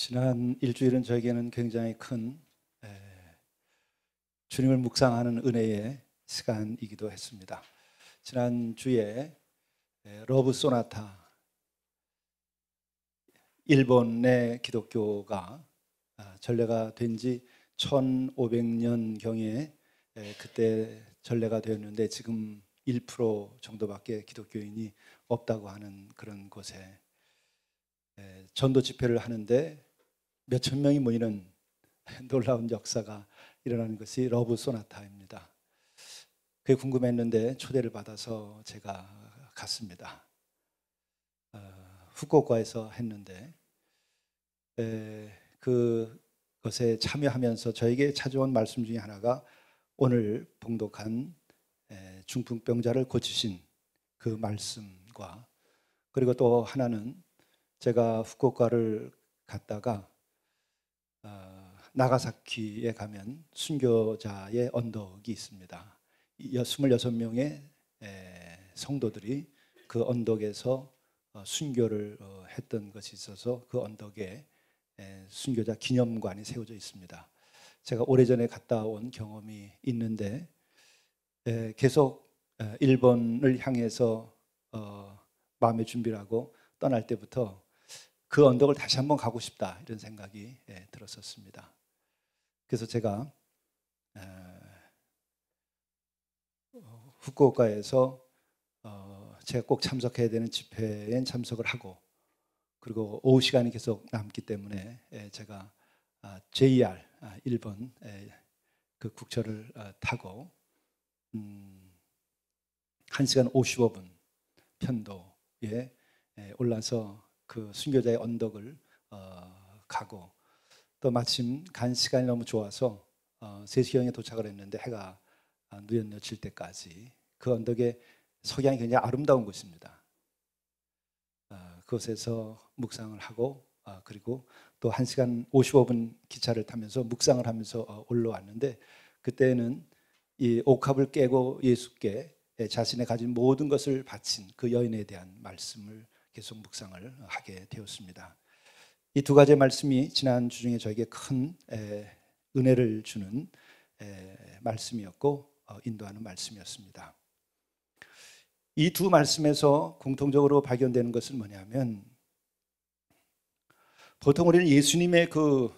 지난 일주일은 저에게는 굉장히 큰 주님을 묵상하는 은혜의 시간이기도 했습니다. 지난 주에 러브 소나타, 일본의 기독교가 전래가 된 지 1500년경에 그때 전래가 되었는데 지금 1% 정도밖에 기독교인이 없다고 하는 그런 곳에 전도 집회를 하는데 몇천 명이 모이는 놀라운 역사가 일어나는 것이 러브 소나타입니다. 그게 궁금했는데 초대를 받아서 제가 갔습니다. 후쿠오카에서 했는데 그것에 참여하면서 저에게 찾아온 말씀 중에 하나가 오늘 봉독한 중풍병자를 고치신 그 말씀과, 그리고 또 하나는 제가 후쿠오카를 갔다가 나가사키에 가면 순교자의 언덕이 있습니다. 26명의 성도들이 그 언덕에서 순교를 했던 것이 있어서 그 언덕에 순교자 기념관이 세워져 있습니다. 제가 오래전에 갔다 온 경험이 있는데 계속 일본을 향해서 마음의 준비를 하고 떠날 때부터 그 언덕을 다시 한번 가고 싶다, 이런 생각이 들었었습니다. 그래서 제가 후쿠오카에서 제가 꼭 참석해야 되는 집회에 참석을 하고, 그리고 오후 시간이 계속 남기 때문에 제가 JR 일본 그 국철을 타고 1시간 55분 편도에 올라서 그 순교자의 언덕을 가고, 또 마침 간 시간이 너무 좋아서 3시경에 도착을 했는데 해가 뉘엿질 때까지 그 언덕에 석양이 굉장히 아름다운 곳입니다. 그곳에서 묵상을 하고 그리고 또 1시간 55분 기차를 타면서 묵상을 하면서 올라왔는데, 그때는 이 옥합을 깨고 예수께 자신의 가진 모든 것을 바친 그 여인에 대한 말씀을 계속 묵상을 하게 되었습니다. 이 두 가지 말씀이 지난 주 중에 저에게 큰 은혜를 주는 말씀이었고 인도하는 말씀이었습니다. 이 두 말씀에서 공통적으로 발견되는 것은 뭐냐면, 보통 우리는 예수님의 그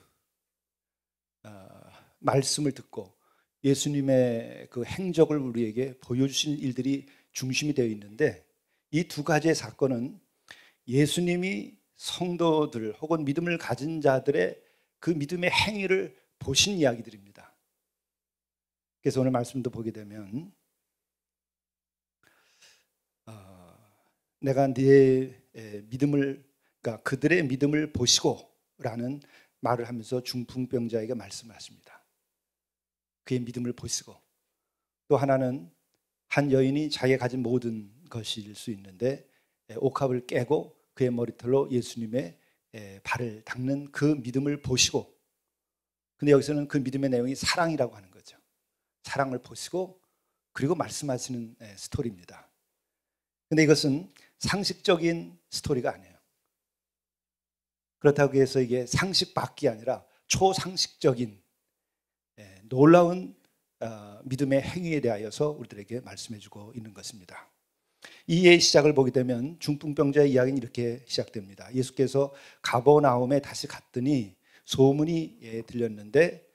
말씀을 듣고 예수님의 그 행적을 우리에게 보여주신 일들이 중심이 되어 있는데, 이 두 가지의 사건은 예수님이 성도들 혹은 믿음을 가진 자들의 그 믿음의 행위를 보신 이야기들입니다. 그래서 오늘 말씀도 보게 되면 내가 네 믿음을, 그러니까 그들의 믿음을 보시고 라는 말을 하면서 중풍병자에게 말씀하십니다. 그의 믿음을 보시고, 또 하나는 한 여인이 자기가 가진 모든 것일 수 있는데 옥합을 깨고 그의 머리털로 예수님의 발을 닦는 그 믿음을 보시고, 근데 여기서는 그 믿음의 내용이 사랑이라고 하는 거죠. 사랑을 보시고 그리고 말씀하시는 스토리입니다. 근데 이것은 상식적인 스토리가 아니에요. 그렇다고 해서 이게 상식 밖이 아니라 초상식적인 놀라운 믿음의 행위에 대하여서 우리들에게 말씀해주고 있는 것입니다. 이의 시작을 보게 되면 중풍병자의 이야기는 이렇게 시작됩니다. 예수께서 가버나움에 다시 갔더니 소문이 들렸는데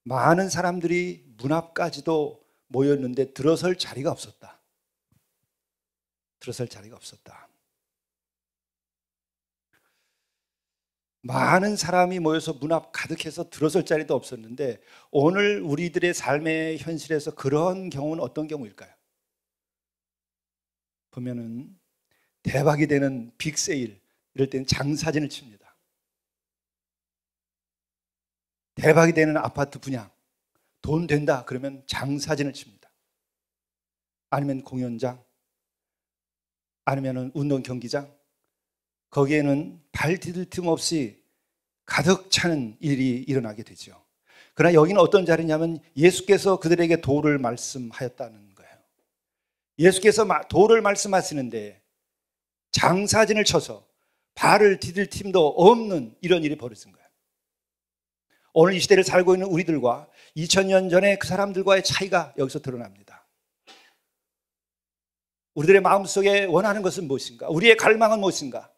많은 사람들이 문 앞까지도 모였는데 들어설 자리가 없었다. 들어설 자리가 없었다. 많은 사람이 모여서 문 앞 가득해서 들어설 자리도 없었는데, 오늘 우리들의 삶의 현실에서 그런 경우는 어떤 경우일까요? 보면은 대박이 되는 빅세일, 이럴 때는 장사진을 칩니다. 대박이 되는 아파트 분양, 돈 된다 그러면 장사진을 칩니다. 아니면 공연장, 아니면 운동 경기장, 거기에는 발 디딜 틈 없이 가득 차는 일이 일어나게 되죠. 그러나 여기는 어떤 자리냐면 예수께서 그들에게 도를 말씀하였다는 거예요. 예수께서 도를 말씀하시는데 장사진을 쳐서 발을 디딜 틈도 없는 이런 일이 벌어진 거예요. 오늘 이 시대를 살고 있는 우리들과 2000년 전에 그 사람들과의 차이가 여기서 드러납니다. 우리들의 마음속에 원하는 것은 무엇인가? 우리의 갈망은 무엇인가?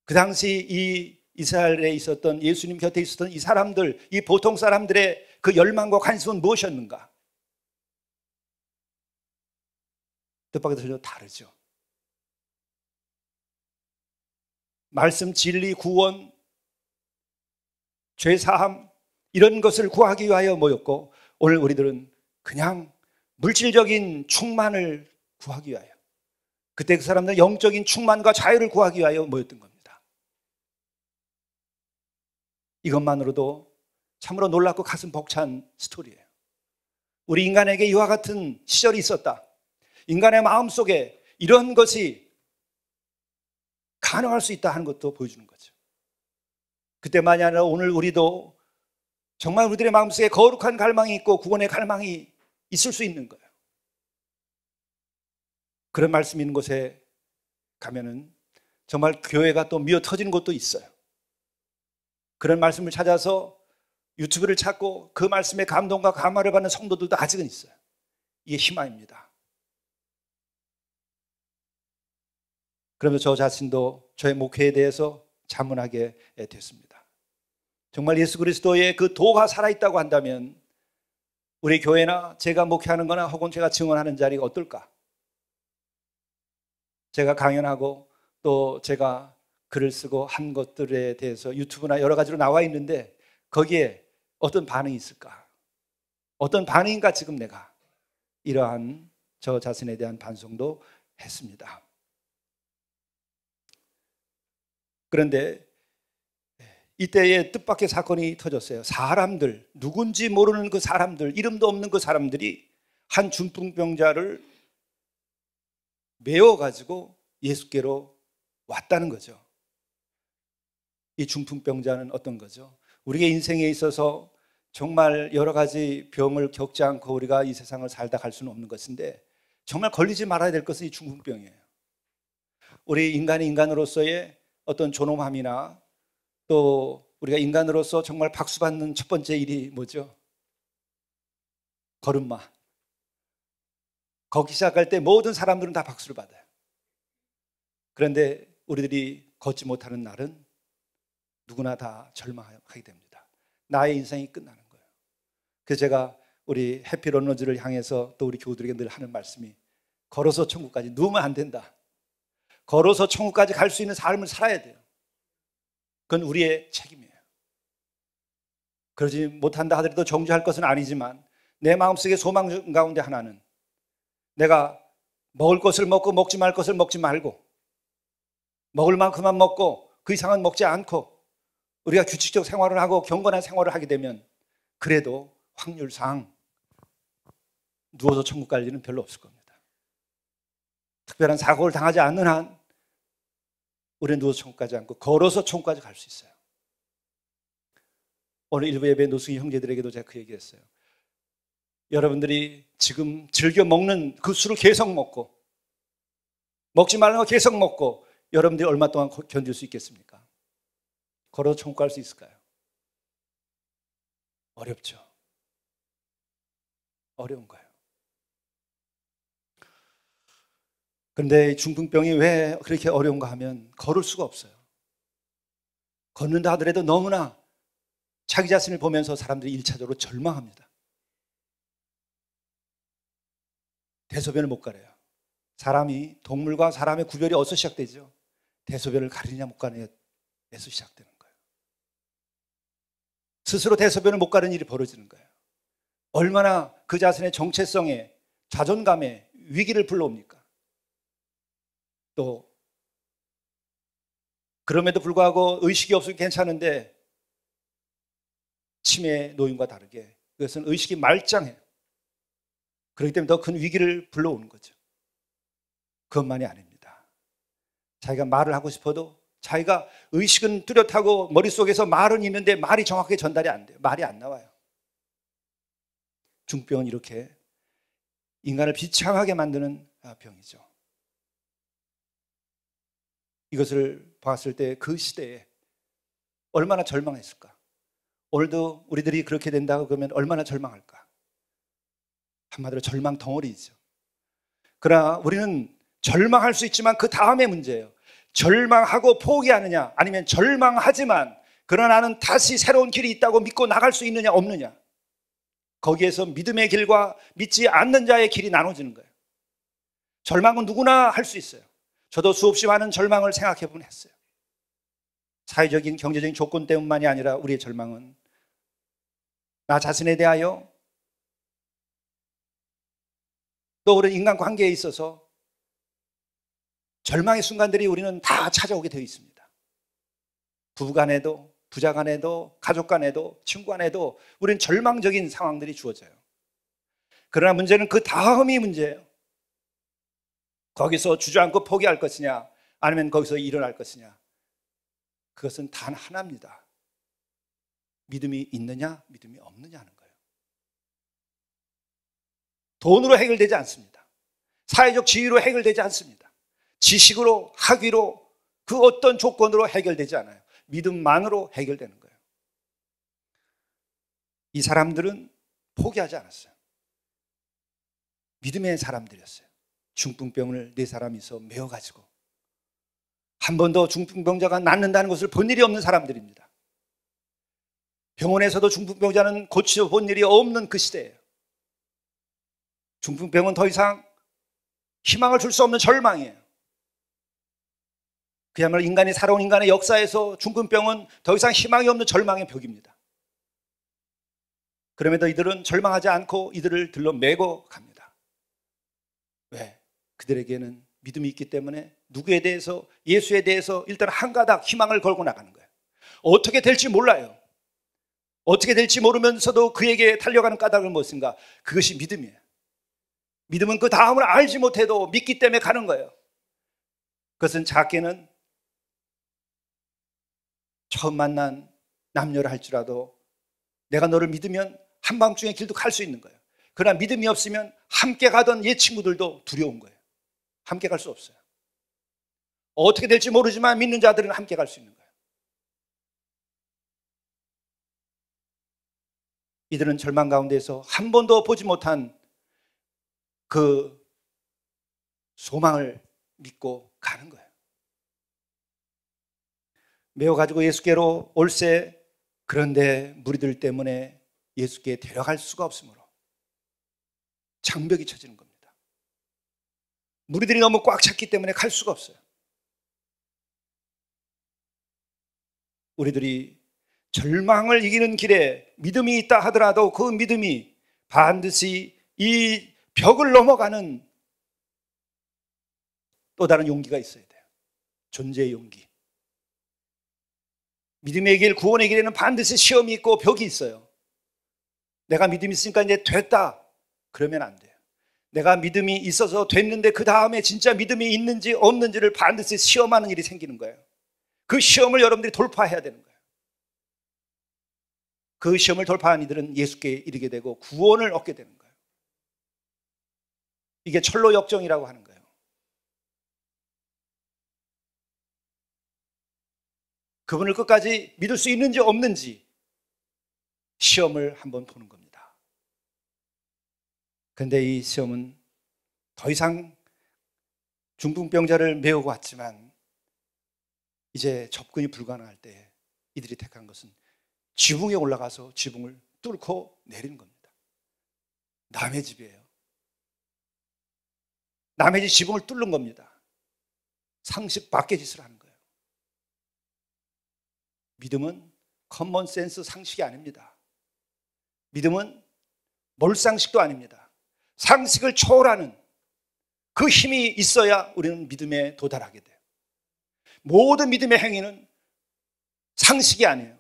그 당시 이 이스라엘에 있었던, 예수님 곁에 있었던 이 사람들, 이 보통 사람들의 그 열망과 관심은 무엇이었는가? 뜻밖에도 전혀 다르죠. 말씀, 진리, 구원, 죄사함, 이런 것을 구하기 위하여 모였고, 오늘 우리들은 그냥 물질적인 충만을 구하기 위하여, 그때 그 사람들은 영적인 충만과 자유를 구하기 위하여 모였던 겁니다. 이것만으로도 참으로 놀랍고 가슴 벅찬 스토리예요. 우리 인간에게 이와 같은 시절이 있었다. 인간의 마음속에 이런 것이 가능할 수 있다 하는 것도 보여주는 거죠. 그때만이 아니라 오늘 우리도 정말 우리들의 마음속에 거룩한 갈망이 있고 구원의 갈망이 있을 수 있는 거예요. 그런 말씀이 있는 곳에 가면은 정말 교회가 또 미어 터지는 곳도 있어요. 그런 말씀을 찾아서 유튜브를 찾고 그 말씀의 감동과 감화를 받는 성도들도 아직은 있어요. 이게 희망입니다. 그러면서 저 자신도 저의 목회에 대해서 자문하게 됐습니다. 정말 예수 그리스도의 그 도가 살아있다고 한다면 우리 교회나 제가 목회하는 거나 혹은 제가 증언하는 자리가 어떨까? 제가 강연하고 또 제가 글을 쓰고 한 것들에 대해서 유튜브나 여러 가지로 나와 있는데 거기에 어떤 반응이 있을까? 어떤 반응인가 지금 내가 이러한 저 자신에 대한 반성도 했습니다. 그런데 이때에 뜻밖의 사건이 터졌어요. 사람들, 누군지 모르는 그 사람들, 이름도 없는 그 사람들이 한 중풍병자를 메워가지고 예수께로 왔다는 거죠. 이 중풍병자는 어떤 거죠? 우리의 인생에 있어서 정말 여러 가지 병을 겪지 않고 우리가 이 세상을 살다 갈 수는 없는 것인데 정말 걸리지 말아야 될 것은 이 중풍병이에요. 우리 인간이 인간으로서의 어떤 존엄함이나 또 우리가 인간으로서 정말 박수받는 첫 번째 일이 뭐죠? 걸음마. 걷기 시작할 때 모든 사람들은 다 박수를 받아요. 그런데 우리들이 걷지 못하는 날은 누구나 다 절망하게 됩니다. 나의 인생이 끝나는 거예요. 그래서 제가 우리 해피런너즈를 향해서 또 우리 교우들에게 늘 하는 말씀이 걸어서 천국까지 누우면 안 된다. 걸어서 천국까지 갈 수 있는 삶을 살아야 돼요. 그건 우리의 책임이에요. 그러지 못한다 하더라도 정죄할 것은 아니지만 내 마음속의 소망 가운데 하나는 내가 먹을 것을 먹고 먹지 말 것을 먹지 말고 먹을 만큼만 먹고 그 이상은 먹지 않고 우리가 규칙적 생활을 하고 경건한 생활을 하게 되면 그래도 확률상 누워서 천국 갈 일은 별로 없을 겁니다. 특별한 사고를 당하지 않는 한 우리는 누워서 천국 가지 않고 걸어서 천국까지 갈 수 있어요. 오늘 일부 예배 노숙이 형제들에게도 제가 그 얘기를 했어요. 여러분들이 지금 즐겨 먹는 그 술을 계속 먹고 먹지 말는 거 계속 먹고 여러분들이 얼마 동안 견딜 수 있겠습니까? 걸어서 천국 갈 수 있을까요? 어렵죠. 어려운 거예요. 그런데 중풍병이 왜 그렇게 어려운가 하면 걸을 수가 없어요. 걷는다 하더라도 너무나 자기 자신을 보면서 사람들이 1차적으로 절망합니다. 대소변을 못 가려요. 사람이 동물과 사람의 구별이 어디서 시작되죠? 대소변을 가리냐 못 가리냐에서 시작되는 거예요. 스스로 대소변을 못 가리는 일이 벌어지는 거예요. 얼마나 그 자신의 정체성에 자존감에 위기를 불러옵니까? 또 그럼에도 불구하고 의식이 없으면 괜찮은데 치매 노인과 다르게 그것은 의식이 말짱해요. 그렇기 때문에 더 큰 위기를 불러오는 거죠. 그것만이 아닙니다. 자기가 말을 하고 싶어도 자기가 의식은 뚜렷하고 머릿속에서 말은 있는데 말이 정확하게 전달이 안 돼요. 말이 안 나와요. 중풍병은 이렇게 인간을 비참하게 만드는 병이죠. 이것을 봤을 때 그 시대에 얼마나 절망했을까? 오늘도 우리들이 그렇게 된다고 그러면 얼마나 절망할까? 한마디로 절망 덩어리죠. 그러나 우리는 절망할 수 있지만 그 다음에 문제예요. 절망하고 포기하느냐, 아니면 절망하지만 그러나 나는 다시 새로운 길이 있다고 믿고 나갈 수 있느냐 없느냐. 거기에서 믿음의 길과 믿지 않는 자의 길이 나눠지는 거예요. 절망은 누구나 할 수 있어요. 저도 수없이 많은 절망을 생각해 보긴 했어요. 사회적인 경제적인 조건 때문만이 아니라 우리의 절망은 나 자신에 대하여 또 그런 인간관계에 있어서 절망의 순간들이 우리는 다 찾아오게 되어 있습니다. 부부간에도, 부자간에도, 가족간에도, 친구간에도 우리는 절망적인 상황들이 주어져요. 그러나 문제는 그 다음이 문제예요. 거기서 주저앉고 포기할 것이냐, 아니면 거기서 일어날 것이냐. 그것은 단 하나입니다. 믿음이 있느냐, 믿음이 없느냐 하는 거예요. 돈으로 해결되지 않습니다. 사회적 지위로 해결되지 않습니다. 지식으로, 학위로, 그 어떤 조건으로 해결되지 않아요. 믿음만으로 해결되는 거예요. 이 사람들은 포기하지 않았어요. 믿음의 사람들이었어요. 중풍병을 네 사람이서 메어가지고 한 번도 중풍병자가 낫는다는 것을 본 일이 없는 사람들입니다. 병원에서도 중풍병자는 고쳐본 일이 없는 그 시대예요. 중풍병은 더 이상 희망을 줄 수 없는 절망이에요. 그야말로 인간이 살아온 인간의 역사에서 중풍병은 더 이상 희망이 없는 절망의 벽입니다. 그럼에도 이들은 절망하지 않고 이들을 들러 메고 갑니다. 왜? 그들에게는 믿음이 있기 때문에 누구에 대해서, 예수에 대해서 일단 한 가닥 희망을 걸고 나가는 거예요. 어떻게 될지 몰라요. 어떻게 될지 모르면서도 그에게 달려가는 까닭은 무엇인가? 그것이 믿음이에요. 믿음은 그 다음을 알지 못해도 믿기 때문에 가는 거예요. 그것은 작게는 처음 만난 남녀라 할지라도 내가 너를 믿으면 한밤중에 길도 갈 수 있는 거예요. 그러나 믿음이 없으면 함께 가던 옛 친구들도 두려운 거예요. 함께 갈 수 없어요. 어떻게 될지 모르지만 믿는 자들은 함께 갈 수 있는 거예요. 이들은 절망 가운데서 한 번도 보지 못한 그 소망을 믿고 가는 거예요. 메어가지고 예수께로 올세, 그런데 무리들 때문에 예수께 데려갈 수가 없으므로 장벽이 쳐지는 겁니다. 무리들이 너무 꽉 찼기 때문에 갈 수가 없어요. 우리들이 절망을 이기는 길에 믿음이 있다 하더라도 그 믿음이 반드시 이 벽을 넘어가는 또 다른 용기가 있어야 돼요. 존재의 용기. 믿음의 길, 구원의 길에는 반드시 시험이 있고 벽이 있어요. 내가 믿음이 있으니까 이제 됐다, 그러면 안 돼요. 내가 믿음이 있어서 됐는데 그 다음에 진짜 믿음이 있는지 없는지를 반드시 시험하는 일이 생기는 거예요. 그 시험을 여러분들이 돌파해야 되는 거예요. 그 시험을 돌파한 이들은 예수께 이르게 되고 구원을 얻게 되는 거예요. 이게 철로 역정이라고 하는 거예요. 그분을 끝까지 믿을 수 있는지 없는지 시험을 한번 보는 겁니다. 그런데 이 시험은 더 이상 중풍병자를 메우고 왔지만 이제 접근이 불가능할 때 이들이 택한 것은 지붕에 올라가서 지붕을 뚫고 내리는 겁니다. 남의 집이에요. 남의 집 지붕을 뚫는 겁니다. 상식 밖의 짓을 하는 거예요. 믿음은 커먼 센스 상식이 아닙니다. 믿음은 몰상식도 아닙니다. 상식을 초월하는 그 힘이 있어야 우리는 믿음에 도달하게 돼요. 모든 믿음의 행위는 상식이 아니에요.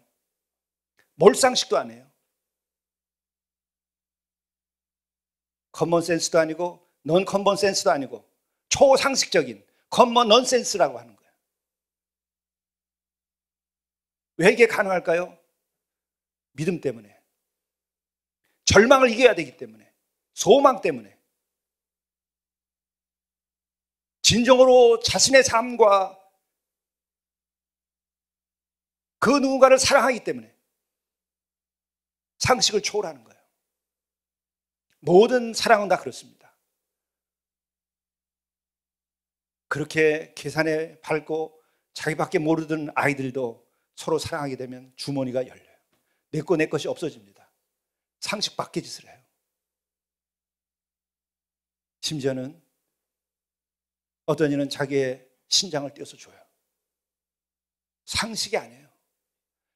몰상식도 아니에요. 커먼 센스도 아니고 넌 커먼 센스도 아니고 초상식적인 커먼 넌센스라고 하는 거예요. 왜 이게 가능할까요? 믿음 때문에. 절망을 이겨야 되기 때문에. 소망 때문에. 진정으로 자신의 삶과 그 누군가를 사랑하기 때문에. 상식을 초월하는 거예요. 모든 사랑은 다 그렇습니다. 그렇게 계산에 밟고 자기밖에 모르던 아이들도 서로 사랑하게 되면 주머니가 열려요. 내 것이 없어집니다. 상식 밖의 짓을 해요. 심지어는 어떤 이는 자기의 신장을 떼어서 줘요. 상식이 아니에요.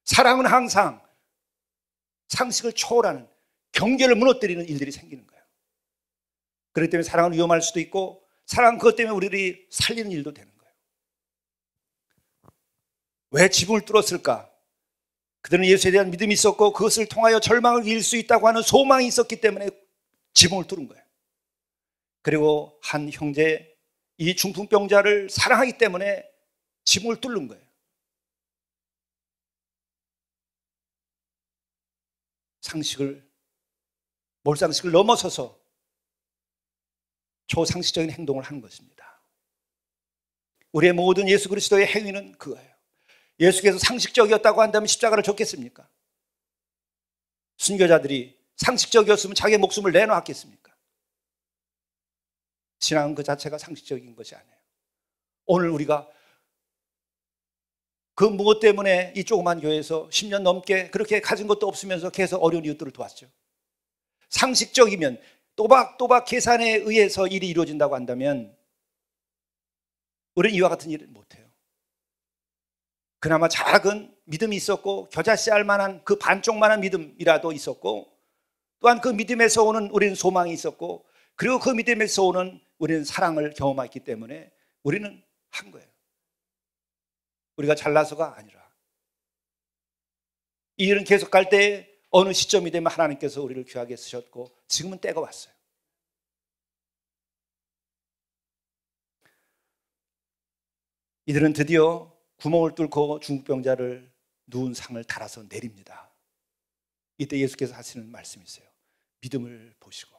사랑은 항상 상식을 초월하는, 경계를 무너뜨리는 일들이 생기는 거예요. 그렇기 때문에 사랑은 위험할 수도 있고, 사랑은 그것 때문에 우리를 살리는 일도 되는 거예요. 왜 지붕을 뚫었을까? 그들은 예수에 대한 믿음이 있었고 그것을 통하여 절망을 이길 수 있다고 하는 소망이 있었기 때문에 지붕을 뚫은 거예요. 그리고 한 형제, 이 중풍병자를 사랑하기 때문에 지붕을 뚫는 거예요. 몰상식을 넘어서서 초상식적인 행동을 하는 것입니다. 우리의 모든 예수 그리스도의 행위는 그거예요. 예수께서 상식적이었다고 한다면 십자가를 졌겠습니까? 순교자들이 상식적이었으면 자기의 목숨을 내놓았겠습니까? 신앙은 그 자체가 상식적인 것이 아니에요. 오늘 우리가 그 무엇 때문에 이 조그만 교회에서 10년 넘게 그렇게 가진 것도 없으면서 계속 어려운 이웃들을 도왔죠. 상식적이면 또박또박 계산에 의해서 일이 이루어진다고 한다면 우리는 이와 같은 일을 못해요. 그나마 작은 믿음이 있었고 겨자씨 알만한 그 반쪽만한 믿음이라도 있었고, 또한 그 믿음에서 오는 우리는 소망이 있었고, 그리고 그 믿음에서 오는 우리는 사랑을 경험했기 때문에 우리는 한 거예요. 우리가 잘나서가 아니라 이 일은 계속 갈 때 어느 시점이 되면 하나님께서 우리를 귀하게 쓰셨고 지금은 때가 왔어요. 이들은 드디어 구멍을 뚫고 중풍병자를 누운 상을 달아서 내립니다. 이때 예수께서 하시는 말씀이 있어요. 믿음을 보시고.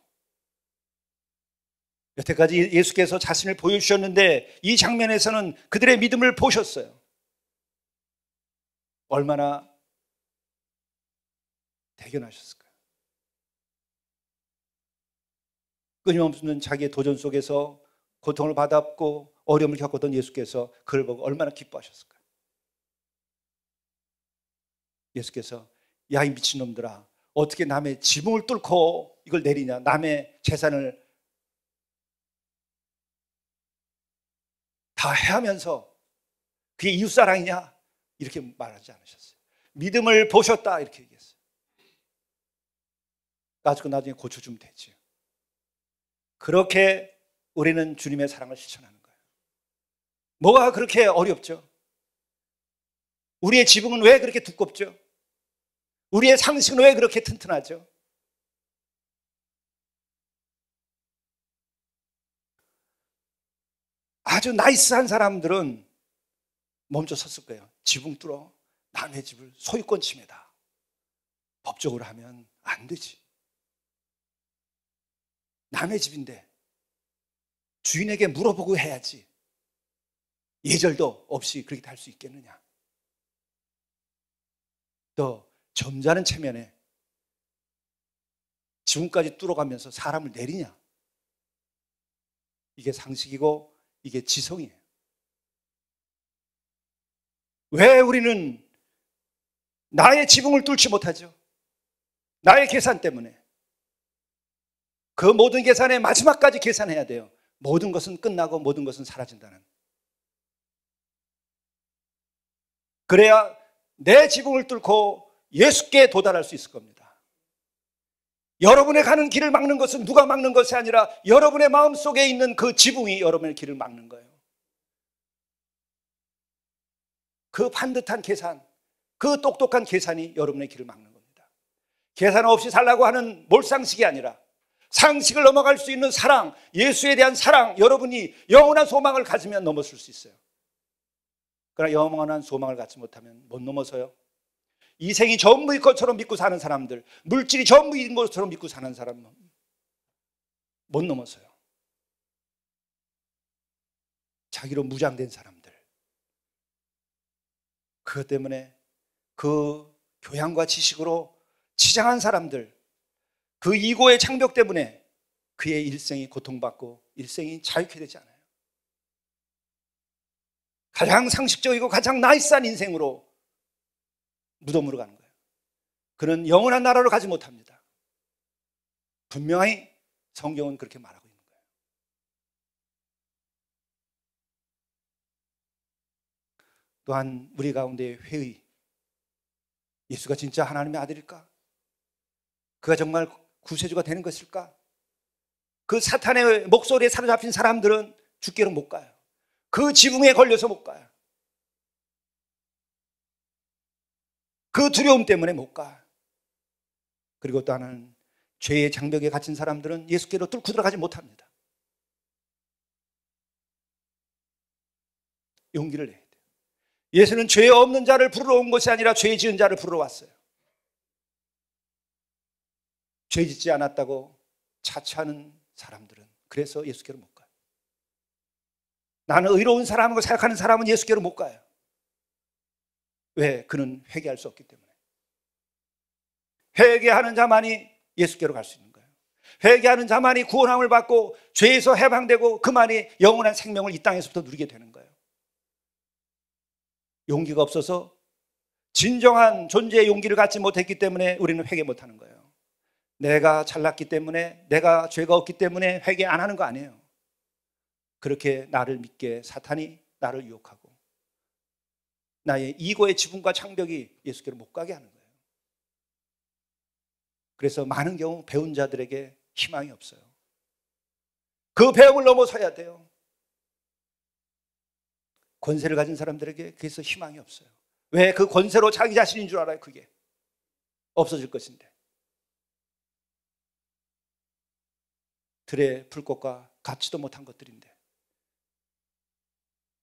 여태까지 예수께서 자신을 보여주셨는데 이 장면에서는 그들의 믿음을 보셨어요. 얼마나 대견하셨을까요? 끊임없는 자기의 도전 속에서 고통을 받았고 어려움을 겪었던 예수께서 그걸 보고 얼마나 기뻐하셨을까요? 예수께서 야, 이 미친놈들아, 어떻게 남의 지붕을 뚫고 이걸 내리냐, 남의 재산을 다 해하면서 그게 이웃사랑이냐, 이렇게 말하지 않으셨어요. 믿음을 보셨다, 이렇게 얘기했어요. 가지고 나중에 고쳐주면 되지. 그렇게 우리는 주님의 사랑을 실천하는 거예요. 뭐가 그렇게 어렵죠? 우리의 지붕은 왜 그렇게 두껍죠? 우리의 상식은 왜 그렇게 튼튼하죠? 아주 나이스한 사람들은 멈춰 섰을 거예요. 지붕 뚫어 남의 집을 소유권 침해다. 법적으로 하면 안 되지. 남의 집인데 주인에게 물어보고 해야지. 예절도 없이 그렇게 할 수 있겠느냐. 또 점잖은 체면에 지붕까지 뚫어가면서 사람을 내리냐. 이게 상식이고 이게 지성이에요. 왜 우리는 나의 지붕을 뚫지 못하죠? 나의 계산 때문에. 그 모든 계산의 마지막까지 계산해야 돼요. 모든 것은 끝나고 모든 것은 사라진다는. 그래야 내 지붕을 뚫고 예수께 도달할 수 있을 겁니다. 여러분의 가는 길을 막는 것은 누가 막는 것이 아니라 여러분의 마음속에 있는 그 지붕이 여러분의 길을 막는 거예요. 그 반듯한 계산, 그 똑똑한 계산이 여러분의 길을 막는 겁니다. 계산 없이 살라고 하는 몰상식이 아니라 상식을 넘어갈 수 있는 사랑, 예수에 대한 사랑, 여러분이 영원한 소망을 가지면 넘어설 수 있어요. 그러나 영원한 소망을 갖지 못하면 못 넘어서요. 이 생이 전부인 것처럼 믿고 사는 사람들, 물질이 전부인 것처럼 믿고 사는 사람은 못 넘어서요. 자기로 무장된 사람들, 그것 때문에 그 교양과 지식으로 치장한 사람들, 그 이고의 장벽 때문에 그의 일생이 고통받고 일생이 자유케 되지 않아요. 가장 상식적이고 가장 나이스한 인생으로 무덤으로 가는 거예요. 그는 영원한 나라로 가지 못합니다. 분명히 성경은 그렇게 말하고 있는 거예요. 또한 우리 가운데 회의, 예수가 진짜 하나님의 아들일까? 그가 정말 구세주가 되는 것일까? 그 사탄의 목소리에 사로잡힌 사람들은 죽게로 못 가요. 그 지붕에 걸려서 못 가요. 그 두려움 때문에 못 가. 그리고 또 하나는 죄의 장벽에 갇힌 사람들은 예수께로 뚫고 들어가지 못합니다. 용기를 내야 돼요. 예수는 죄 없는 자를 부르러 온 것이 아니라 죄 지은 자를 부르러 왔어요. 죄 짓지 않았다고 자처하는 사람들은 그래서 예수께로 못 가요. 나는 의로운 사람이라고 생각하는 사람은 예수께로 못 가요. 왜? 그는 회개할 수 없기 때문에. 회개하는 자만이 예수께로 갈 수 있는 거예요. 회개하는 자만이 구원함을 받고 죄에서 해방되고 그만이 영원한 생명을 이 땅에서부터 누리게 되는 거예요. 용기가 없어서 진정한 존재의 용기를 갖지 못했기 때문에 우리는 회개 못하는 거예요. 내가 잘났기 때문에, 내가 죄가 없기 때문에 회개 안 하는 거 아니에요. 그렇게 나를 믿게 사탄이 나를 유혹하고 나의 이고의 지붕과 장벽이 예수께로 못 가게 하는 거예요. 그래서 많은 경우 배운 자들에게 희망이 없어요. 그 배움을 넘어서야 돼요. 권세를 가진 사람들에게 그래서 희망이 없어요. 왜? 그 권세로 자기 자신인 줄 알아요. 그게 없어질 것인데. 들의 불꽃과 같지도 못한 것들인데,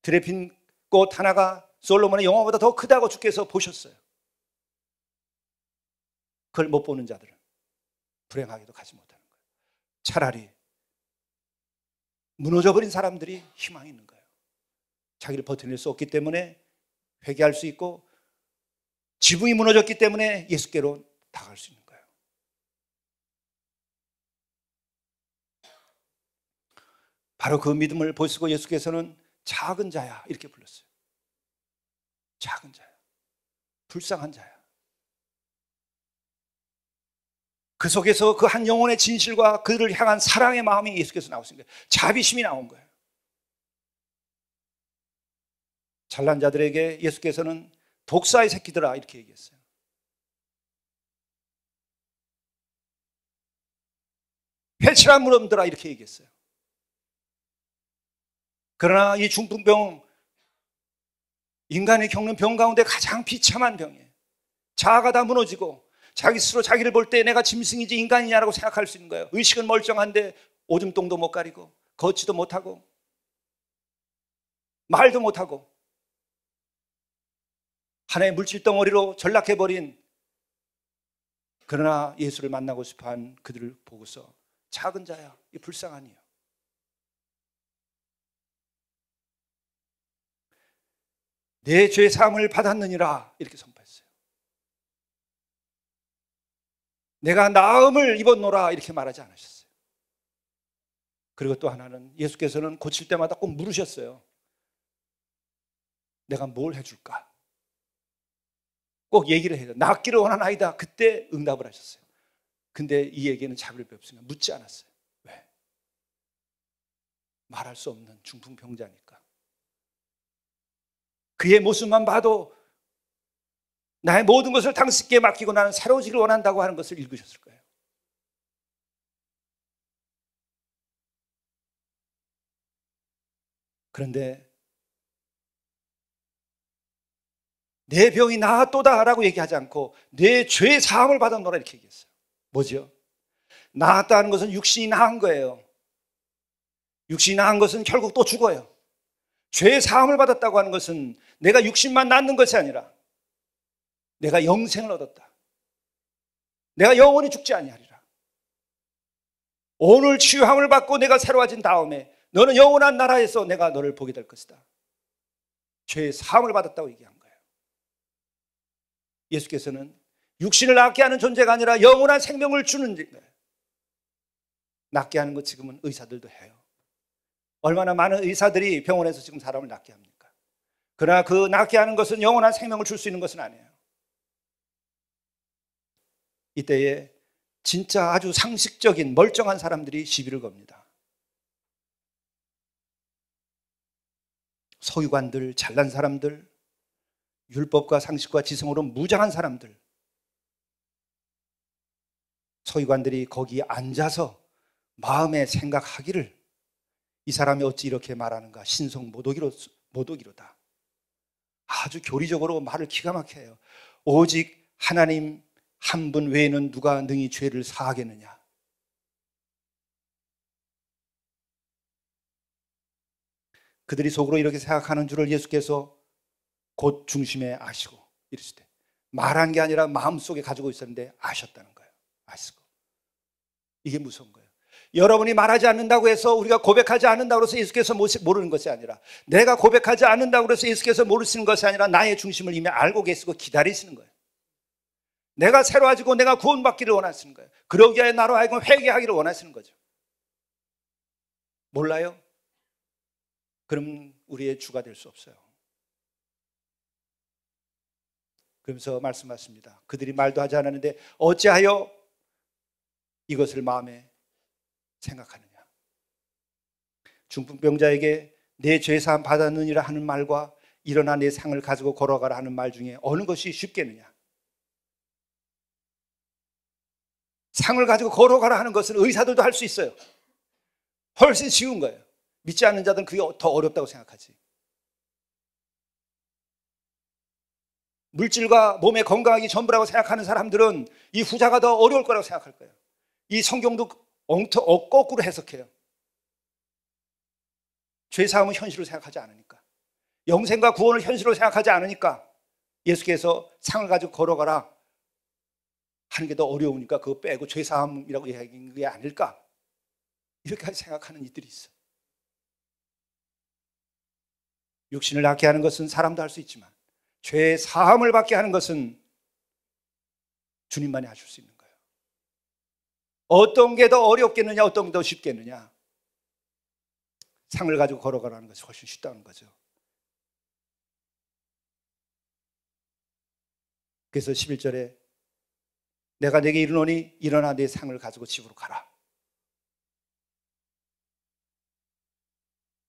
들에 핀 꽃 하나가 솔로몬의 영화보다 더 크다고 주께서 보셨어요. 그걸 못 보는 자들은 불행하게도 가지 못하는 거예요. 차라리 무너져버린 사람들이 희망이 있는 거예요. 자기를 버텨낼 수 없기 때문에 회개할 수 있고, 지붕이 무너졌기 때문에 예수께로 다가갈 수 있는 거예요. 바로 그 믿음을 보시고 예수께서는 작은 자야 이렇게 불렀어요. 작은 자야, 불쌍한 자야. 그 속에서 그 한 영혼의 진실과 그를 향한 사랑의 마음이 예수께서 나오신 거예요. 자비심이 나온 거예요. 잘난 자들에게 예수께서는 독사의 새끼들아 이렇게 얘기했어요. 회칠한 무덤들아 이렇게 얘기했어요. 그러나 이 중풍병, 인간이 겪는 병 가운데 가장 비참한 병이에요. 자아가 다 무너지고 자기 스스로 자기를 볼 때 내가 짐승이지 인간이냐라고 생각할 수 있는 거예요. 의식은 멀쩡한데 오줌똥도 못 가리고 걷지도 못하고 말도 못하고 하나의 물질덩어리로 전락해버린, 그러나 예수를 만나고 싶어한 그들을 보고서 작은 자야, 이 불쌍하니요. 내 죄 사함을 받았느니라 이렇게 선포했어요. 내가 나음을 입었노라 이렇게 말하지 않으셨어요. 그리고 또 하나는 예수께서는 고칠 때마다 꼭 물으셨어요. 내가 뭘 해줄까? 꼭 얘기를 해요. 낫기를 원하나이다. 그때 응답을 하셨어요. 근데 이 얘기는 자비를 베풀었으니까 묻지 않았어요. 왜? 말할 수 없는 중풍병자니까. 그의 모습만 봐도 나의 모든 것을 당신께 맡기고 나는 새로워지기를 원한다고 하는 것을 읽으셨을 거예요. 그런데 내 병이 나았도다 라고 얘기하지 않고 내 죄 사함을 받았노라 이렇게 얘기했어요. 뭐죠? 나았다는 것은 육신이 나은 거예요. 육신이 나은 것은 결국 또 죽어요. 죄 사함을 받았다고 하는 것은 내가 육신만 낫는 것이 아니라 내가 영생을 얻었다. 내가 영원히 죽지 아니하리라. 오늘 치유함을 받고 내가 새로워진 다음에 너는 영원한 나라에서 내가 너를 보게 될 것이다. 죄 사함을 받았다고 얘기한 거예요. 예수께서는 육신을 낫게 하는 존재가 아니라 영원한 생명을 주는 거예요. 낫게 하는 것 지금은 의사들도 해요. 얼마나 많은 의사들이 병원에서 지금 사람을 낫게 합니까? 그러나 그 낫게 하는 것은 영원한 생명을 줄 수 있는 것은 아니에요. 이때에 진짜 아주 상식적인 멀쩡한 사람들이 시비를 겁니다. 서기관들, 잘난 사람들, 율법과 상식과 지성으로 무장한 사람들, 서기관들이 거기 앉아서 마음에 생각하기를 이 사람이 어찌 이렇게 말하는가, 신성 모독이로다. 아주 교리적으로 말을 기가 막히게 해요. 오직 하나님 한 분 외에는 누가 능히 죄를 사하겠느냐. 그들이 속으로 이렇게 생각하는 줄을 예수께서 곧 중심에 아시고 이랬을 때, 말한 게 아니라 마음속에 가지고 있었는데 아셨다는 거예요. 아시고. 이게 무서운 거예요. 여러분이 말하지 않는다고 해서, 우리가 고백하지 않는다고 해서 예수께서 모르는 것이 아니라, 내가 고백하지 않는다고 해서 예수께서 모르시는 것이 아니라 나의 중심을 이미 알고 계시고 기다리시는 거예요. 내가 새로워지고 내가 구원받기를 원하시는 거예요. 그러기 위해 나로 하여금 회개하기를 원하시는 거죠. 몰라요? 그럼 우리의 주가 될 수 없어요. 그러면서 말씀하십니다. 그들이 말도 하지 않았는데 어찌하여 이것을 마음에 생각하느냐. 중풍병자에게 내 죄사함 받았느니라 하는 말과 일어나 내 상을 가지고 걸어가라 하는 말 중에 어느 것이 쉽겠느냐. 상을 가지고 걸어가라 하는 것은 의사들도 할 수 있어요. 훨씬 쉬운 거예요. 믿지 않는 자들은 그게 더 어렵다고 생각하지. 물질과 몸의 건강이 전부라고 생각하는 사람들은 이 후자가 더 어려울 거라고 생각할 거예요. 이 성경도 거꾸로 해석해요. 죄사함은 현실로 생각하지 않으니까, 영생과 구원을 현실로 생각하지 않으니까 예수께서 상을 가지고 걸어가라 하는 게 더 어려우니까 그거 빼고 죄사함이라고 얘기한 게 아닐까, 이렇게까지 생각하는 이들이 있어. 육신을 낫게 하는 것은 사람도 할 수 있지만 죄 사함을 받게 하는 것은 주님만이 하실 수 있는 거예요. 어떤 게 더 어렵겠느냐, 어떤 게 더 쉽겠느냐. 상을 가지고 걸어가라는 것이 훨씬 쉽다는 거죠. 그래서 11절에 내가 내게 이르노니 일어나 내 상을 가지고 집으로 가라.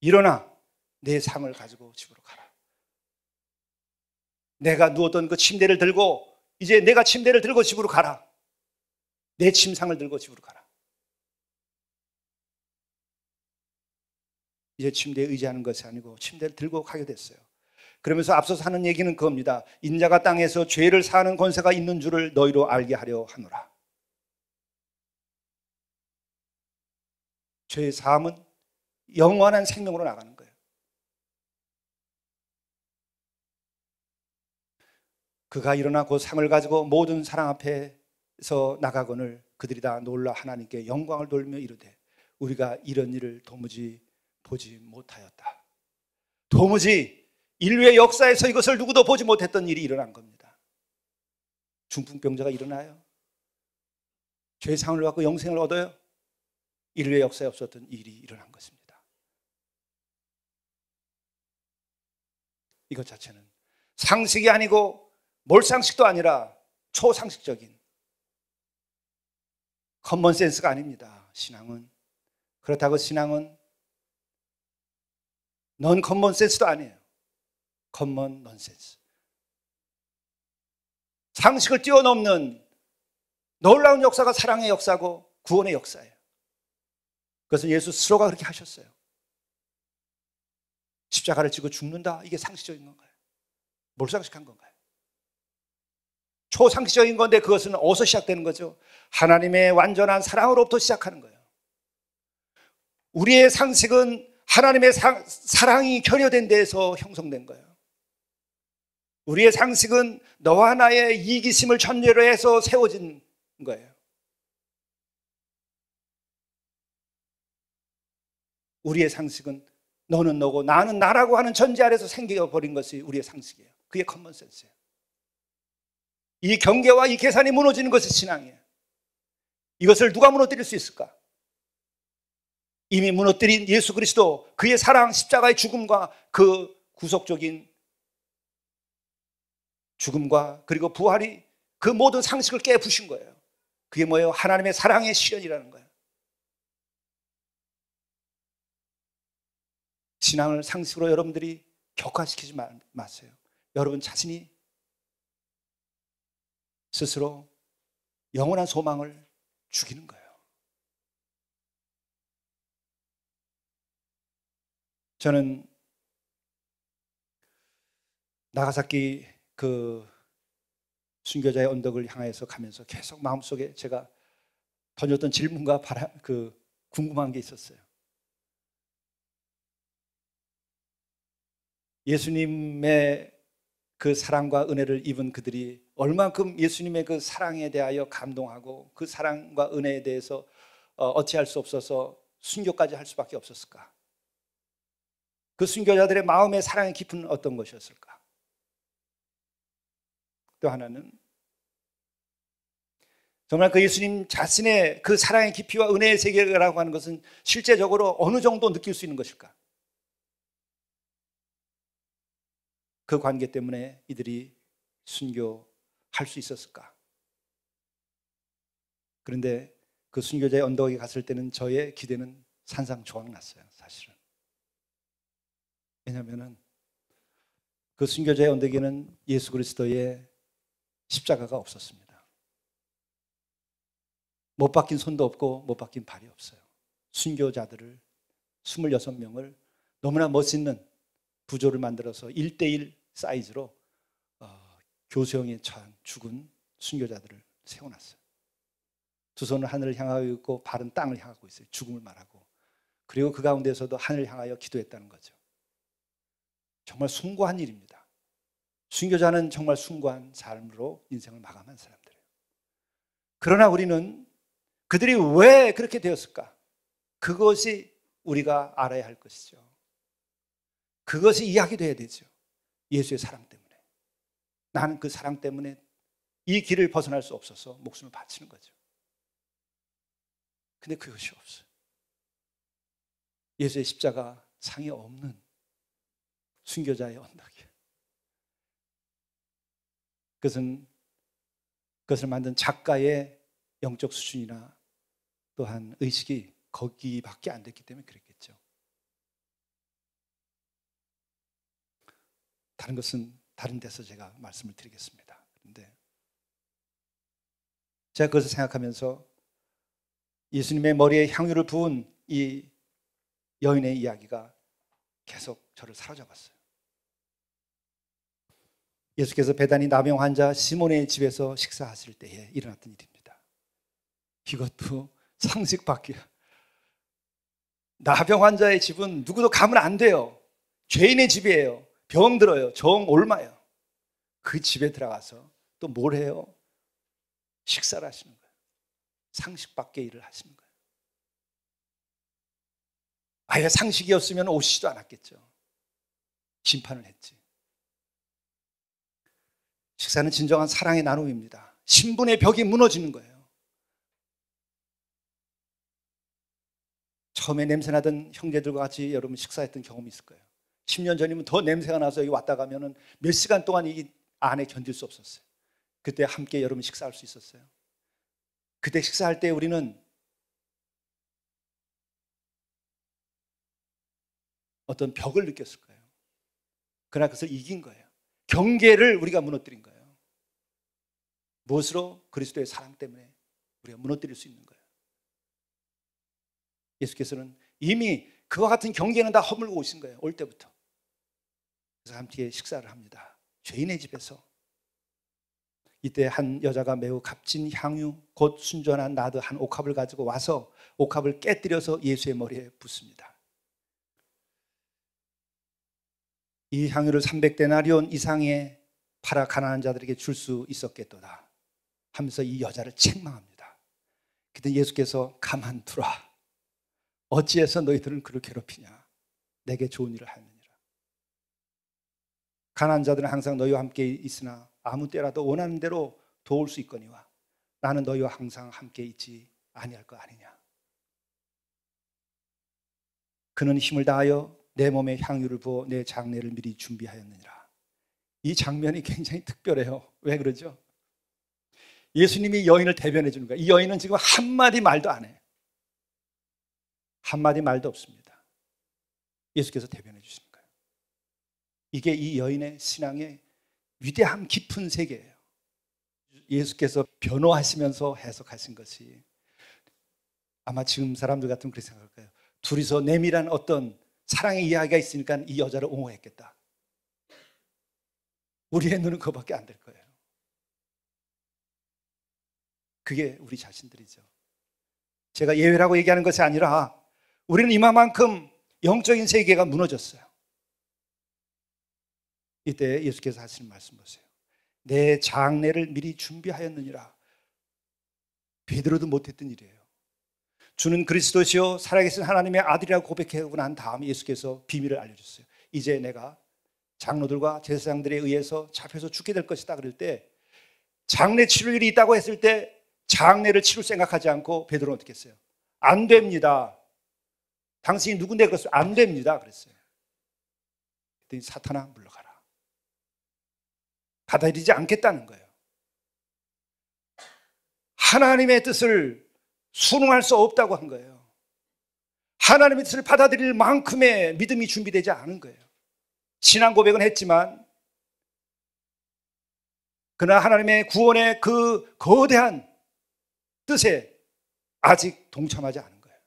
일어나 내 상을 가지고 집으로 가라. 내가 누웠던 그 침대를 들고, 이제 내가 침대를 들고 집으로 가라. 내 침상을 들고 집으로 가라. 이제 침대에 의지하는 것이 아니고 침대를 들고 가게 됐어요. 그러면서 앞서서 하는 얘기는 그겁니다. 인자가 땅에서 죄를 사하는 권세가 있는 줄을 너희로 알게 하려 하노라. 죄의 사함은 영원한 생명으로 나가는 거예요. 그가 일어나 그 상을 가지고 모든 사람 앞에서 나가거늘 그들이 다 놀라 하나님께 영광을 돌며 이르되 우리가 이런 일을 도무지 보지 못하였다. 도무지 인류의 역사에서 이것을 누구도 보지 못했던 일이 일어난 겁니다. 중풍병자가 일어나요. 죄사함을 받고 영생을 얻어요. 인류의 역사에 없었던 일이 일어난 것입니다. 이것 자체는 상식이 아니고 몰상식도 아니라 초상식적인 커먼센스가 아닙니다. 신앙은. 그렇다고 신앙은 넌 커먼센스도 아니에요. 커먼 넌센스. 상식을 뛰어넘는 놀라운 역사가 사랑의 역사고 구원의 역사예요. 그것은 예수 스스로가 그렇게 하셨어요. 십자가를 지고 죽는다, 이게 상식적인 건가요? 몰상식한 건가요? 초상식적인 건데 그것은 어디서 시작되는 거죠? 하나님의 완전한 사랑으로부터 시작하는 거예요. 우리의 상식은 하나님의 사랑이 결여된 데에서 형성된 거예요. 우리의 상식은 너와 나의 이기심을 전제로 해서 세워진 거예요. 우리의 상식은 너는 너고 나는 나라고 하는 전제 아래서 생겨버린 것이 우리의 상식이에요. 그게 커먼센스예요. 이 경계와 이 계산이 무너지는 것이 신앙이에요. 이것을 누가 무너뜨릴 수 있을까? 이미 무너뜨린 예수 그리스도, 그의 사랑, 십자가의 죽음과 그 구속적인 죽음과 그리고 부활이 그 모든 상식을 깨부신 거예요. 그게 뭐예요? 하나님의 사랑의 실현이라는 거예요. 신앙을 상식으로 여러분들이 격화시키지 마세요. 여러분 자신이 스스로 영원한 소망을 죽이는 거예요. 저는 나가사키 그 순교자의 언덕을 향해서 가면서 계속 마음속에 제가 던졌던 질문과 궁금한 게 있었어요. 예수님의 그 사랑과 은혜를 입은 그들이 얼만큼 예수님의 그 사랑에 대하여 감동하고 그 사랑과 은혜에 대해서 어찌할 수 없어서 순교까지 할 수밖에 없었을까? 그 순교자들의 마음의 사랑의 깊이는 어떤 것이었을까? 또 하나는 정말 그 예수님 자신의 그 사랑의 깊이와 은혜의 세계라고 하는 것은 실제적으로 어느 정도 느낄 수 있는 것일까? 그 관계 때문에 이들이 순교할 수 있었을까? 그런데 그 순교자의 언덕에 갔을 때는 저의 기대는 산산조각났어요, 사실은. 왜냐하면 그 순교자의 언덕에는 예수 그리스도의 십자가가 없었습니다. 못 박힌 손도 없고 못 박힌 발이 없어요. 순교자들을 26명을 너무나 멋있는 부조를 만들어서 1대1 사이즈로 교수형에 처한 죽은 순교자들을 세워놨어요. 두 손은 하늘을 향하고 있고 발은 땅을 향하고 있어요. 죽음을 말하고. 그리고 그 가운데서도 하늘을 향하여 기도했다는 거죠. 정말 숭고한 일입니다. 순교자는 정말 숭고한 삶으로 인생을 마감한 사람들이에요. 그러나 우리는 그들이 왜 그렇게 되었을까? 그것이 우리가 알아야 할 것이죠. 그것이 이야기돼야 되죠. 예수의 사랑 때문에. 나는 그 사랑 때문에 이 길을 벗어날 수 없어서 목숨을 바치는 거죠. 근데 그것이 없어요. 예수의 십자가 상이 없는 순교자의 언덕이에요. 그것을 만든 작가의 영적 수준이나 또한 의식이 거기밖에 안 됐기 때문에 그랬겠죠. 다른 것은 다른 데서 제가 말씀을 드리겠습니다. 그런데 제가 그것을 생각하면서 예수님의 머리에 향유를 부은 이 여인의 이야기가 계속 저를 사로잡았어요. 예수께서 배단위 나병 환자 시몬의 집에서 식사하실 때에 일어났던 일입니다. 이것도 상식 밖이야. 나병 환자의 집은 누구도 가면 안 돼요. 죄인의 집이에요. 병들어요. 정 옮아요. 그 집에 들어가서 또 뭘 해요? 식사를 하시는 거예요. 상식 밖의 일을 하시는 거예요. 아예 상식이었으면 오시지도 않았겠죠. 심판을 했지. 식사는 진정한 사랑의 나눔입니다. 신분의 벽이 무너지는 거예요. 처음에 냄새나던 형제들과 같이 여러분 식사했던 경험이 있을 거예요. 10년 전이면 더 냄새가 나서 여기 왔다 가면은 몇 시간 동안 이 안에 견딜 수 없었어요. 그때 함께 여러분 식사할 수 있었어요. 그때 식사할 때 우리는 어떤 벽을 느꼈을 거예요. 그러나 그것을 이긴 거예요. 경계를 우리가 무너뜨린 거예요. 무엇으로? 그리스도의 사랑 때문에 우리가 무너뜨릴 수 있는 거예요. 예수께서는 이미 그와 같은 경계는 다 허물고 오신 거예요. 올 때부터. 그래서 함께 식사를 합니다. 죄인의 집에서. 이때 한 여자가 매우 값진 향유 곧 순전한 나드 한 옥합을 가지고 와서 옥합을 깨뜨려서 예수의 머리에 붓습니다. 이 향유를 300데나리온 이상의 팔아 가난한 자들에게 줄 수 있었겠도다 하면서 이 여자를 책망합니다. 그때 예수께서 가만두라. 어찌해서 너희들은 그를 괴롭히냐. 내게 좋은 일을 하느니라. 가난한 자들은 항상 너희와 함께 있으나 아무 때라도 원하는 대로 도울 수 있거니와 나는 너희와 항상 함께 있지 아니할 거 아니냐. 그는 힘을 다하여 내 몸에 향유를 부어 내 장례를 미리 준비하였느니라. 이 장면이 굉장히 특별해요. 왜 그러죠? 예수님이 여인을 대변해 주는 거예요. 이 여인은 지금 한마디 말도 안 해요. 한마디 말도 없습니다. 예수께서 대변해 주시는 거예요. 이게 이 여인의 신앙의 위대함 깊은 세계예요. 예수께서 변호하시면서 해석하신 것이, 아마 지금 사람들 같으면 그렇게 생각할 거예요. 둘이서 내밀한 어떤 사랑의 이야기가 있으니까 이 여자를 옹호했겠다. 우리의 눈은 그거밖에 안 될 거예요. 그게 우리 자신들이죠. 제가 예외라고 얘기하는 것이 아니라 우리는 이만큼 영적인 세계가 무너졌어요. 이때 예수께서 하시는 말씀 보세요. 내 장례를 미리 준비하였느니라. 베드로도 못했던 일이에요. 주는 그리스도시요 살아계신 하나님의 아들이라고 고백하고 난 다음에 예수께서 비밀을 알려줬어요. 이제 내가 장로들과 제사장들에 의해서 잡혀서 죽게 될 것이다. 그럴 때 장례 치료일이 있다고 했을 때 장례를 치를 생각하지 않고 베드로는 어떻게 했어요? 안 됩니다. 당신이 누군데 그랬어요? 안 됩니다. 그랬어요. 그랬더니 사탄아 물러가라. 받아들이지 않겠다는 거예요. 하나님의 뜻을 순응할 수 없다고 한 거예요. 하나님의 뜻을 받아들일 만큼의 믿음이 준비되지 않은 거예요. 신앙 고백은 했지만 그러나 하나님의 구원의 그 거대한 뜻에 아직 동참하지 않은 거예요.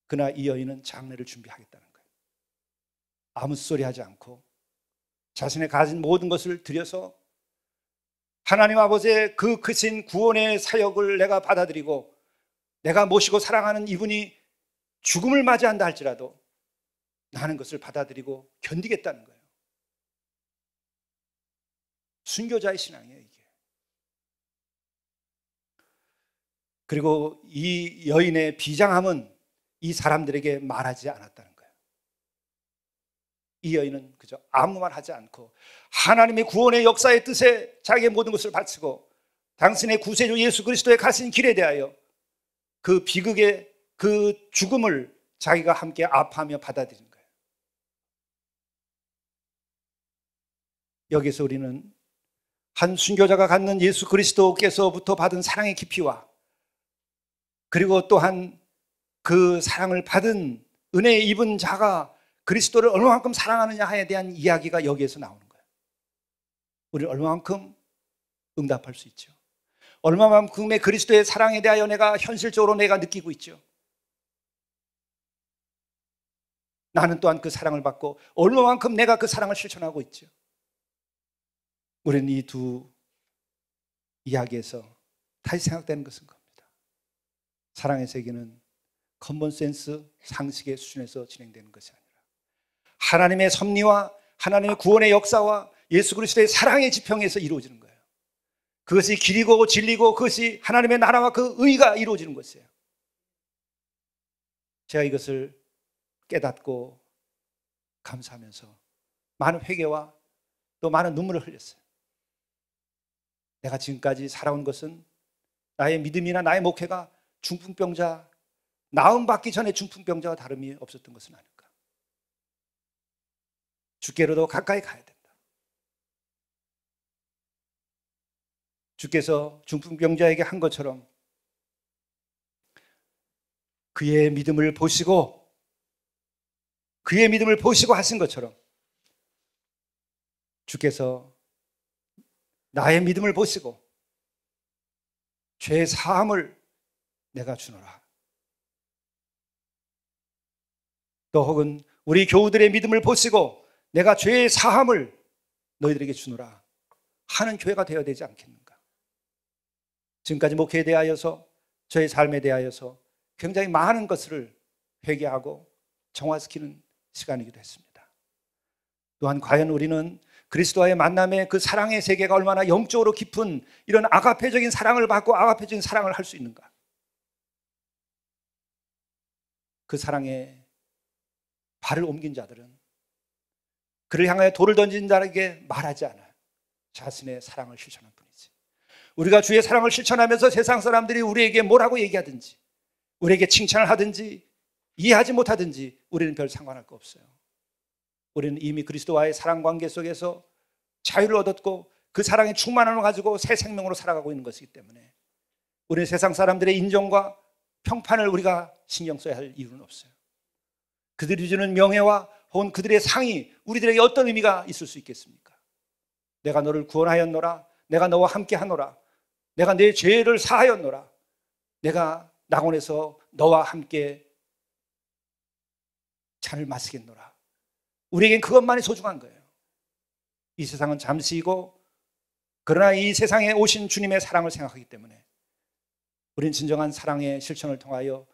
그러나 이 여인은 장례를 준비하겠다는 거예요. 아무 소리 하지 않고 자신의 가진 모든 것을 들여서 하나님 아버지의 그 크신 구원의 사역을 내가 받아들이고 내가 모시고 사랑하는 이분이 죽음을 맞이한다 할지라도 나는 것을 받아들이고 견디겠다는 거예요. 순교자의 신앙이에요, 이게. 그리고 이 여인의 비장함은 이 사람들에게 말하지 않았다는 거예요. 이 여인은 그저 아무 말 하지 않고 하나님의 구원의 역사의 뜻에 자기의 모든 것을 바치고 당신의 구세주 예수 그리스도의 가신 길에 대하여 그 비극의 그 죽음을 자기가 함께 아파하며 받아들인 거예요. 여기서 우리는 한 순교자가 갖는 예수 그리스도께서부터 받은 사랑의 깊이와 그리고 또한 그 사랑을 받은 은혜에 입은 자가 그리스도를 얼마만큼 사랑하느냐에 대한 이야기가 여기에서 나오는 거예요. 우리는 얼마만큼 응답할 수 있죠. 얼마만큼의 그리스도의 사랑에 대하여 내가 현실적으로 내가 느끼고 있죠. 나는 또한 그 사랑을 받고 얼마만큼 내가 그 사랑을 실천하고 있죠. 우리는 이 두 이야기에서 다시 생각되는 것은 겁니다. 사랑의 세계는 커먼센스 상식의 수준에서 진행되는 것이 아니라 하나님의 섭리와 하나님의 구원의 역사와 예수 그리스도의 사랑의 지평에서 이루어지는 거예요. 그것이 길이고 진리고 그것이 하나님의 나라와 그 의가 이루어지는 것이에요. 제가 이것을 깨닫고 감사하면서 많은 회개와 또 많은 눈물을 흘렸어요. 내가 지금까지 살아온 것은 나의 믿음이나 나의 목회가 중풍병자, 나음 받기 전에 중풍병자와 다름이 없었던 것은 아닐까. 주께로도 가까이 가야 된다. 주께서 중풍병자에게 한 것처럼 그의 믿음을 보시고 하신 것처럼 주께서 나의 믿음을 보시고 죄 사함을 내가 주노라. 또 혹은 우리 교우들의 믿음을 보시고 내가 죄의 사함을 너희들에게 주노라 하는 교회가 되어야 되지 않겠는가. 지금까지 목회에 대하여서 저의 삶에 대하여서 굉장히 많은 것을 회개하고 정화시키는 시간이기도 했습니다. 또한 과연 우리는 그리스도와의 만남의 그 사랑의 세계가 얼마나 영적으로 깊은 이런 아가페적인 사랑을 받고 아가페적인 사랑을 할 수 있는가. 그 사랑에 발을 옮긴 자들은 그를 향하여 돌을 던진 자에게 말하지 않아요. 자신의 사랑을 실천한 뿐이지. 우리가 주의 사랑을 실천하면서 세상 사람들이 우리에게 뭐라고 얘기하든지, 우리에게 칭찬을 하든지 이해하지 못하든지 우리는 별 상관할 거 없어요. 우리는 이미 그리스도와의 사랑 관계 속에서 자유를 얻었고 그 사랑의 충만함을 가지고 새 생명으로 살아가고 있는 것이기 때문에 우리는 세상 사람들의 인정과 평판을 우리가 신경 써야 할 이유는 없어요. 그들이 주는 명예와 혹은 그들의 상이 우리들에게 어떤 의미가 있을 수 있겠습니까? 내가 너를 구원하였노라, 내가 너와 함께 하노라, 내가 내 죄를 사하였노라, 내가 낙원에서 너와 함께 잔을 마시겠노라. 우리에겐 그것만이 소중한 거예요. 이 세상은 잠시이고 그러나 이 세상에 오신 주님의 사랑을 생각하기 때문에 우리는 진정한 사랑의 실천을 통하여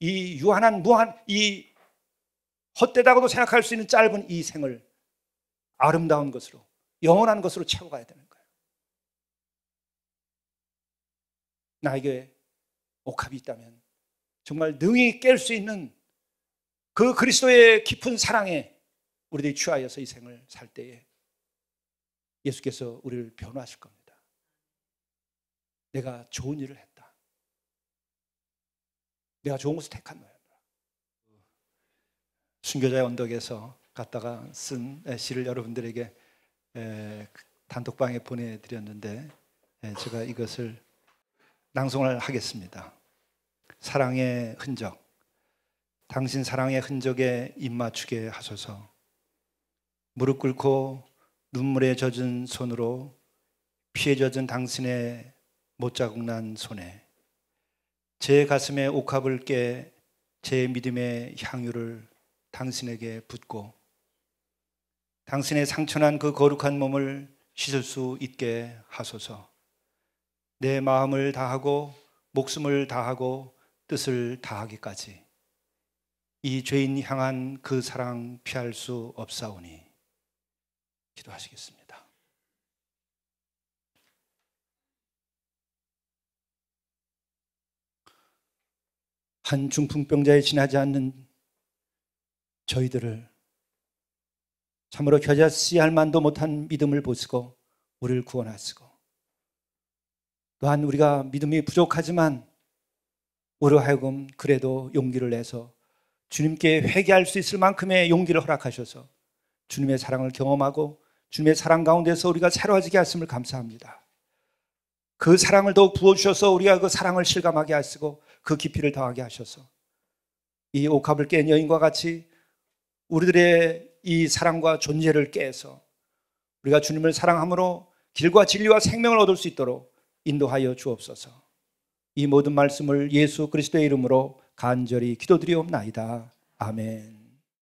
이 유한한 무한 이 헛되다고도 생각할 수 있는 짧은 이 생을 아름다운 것으로 영원한 것으로 채워가야 되는 거예요. 나에게 옥합이 있다면 정말 능히 깰 수 있는 그 그리스도의 깊은 사랑에 우리들이 취하여서 이 생을 살 때에 예수께서 우리를 변호하실 겁니다. 내가 좋은 일을 했다. 내가 좋은 것을 택한 너야. 순교자의 언덕에서 갖다가 쓴 시를 여러분들에게 단톡방에 보내드렸는데 제가 이것을 낭송을 하겠습니다. 사랑의 흔적. 당신 사랑의 흔적에 입맞추게 하소서. 무릎 꿇고 눈물에 젖은 손으로 피에 젖은 당신의 못자국 난 손에 제 가슴에 옥합을 깨 제 믿음의 향유를 당신에게 붓고 당신의 상처난 그 거룩한 몸을 씻을 수 있게 하소서. 내 마음을 다하고 목숨을 다하고 뜻을 다하기까지 이 죄인 향한 그 사랑 피할 수 없사오니. 기도하시겠습니다. 한 중풍병자에 지나지 않는 저희들을 참으로 겨자씨할 만도 못한 믿음을 보시고 우리를 구원하시고 또한 우리가 믿음이 부족하지만 우리로 하여금 그래도 용기를 내서 주님께 회개할 수 있을 만큼의 용기를 허락하셔서 주님의 사랑을 경험하고 주님의 사랑 가운데서 우리가 새로워지게 하심을 감사합니다. 그 사랑을 더욱 부어주셔서 우리가 그 사랑을 실감하게 하시고 그 깊이를 더하게 하셔서 이 옥합을 깬 여인과 같이 우리들의 이 사랑과 존재를 깨서 우리가 주님을 사랑함으로 길과 진리와 생명을 얻을 수 있도록 인도하여 주옵소서. 이 모든 말씀을 예수 그리스도의 이름으로 간절히 기도드리옵나이다. 아멘.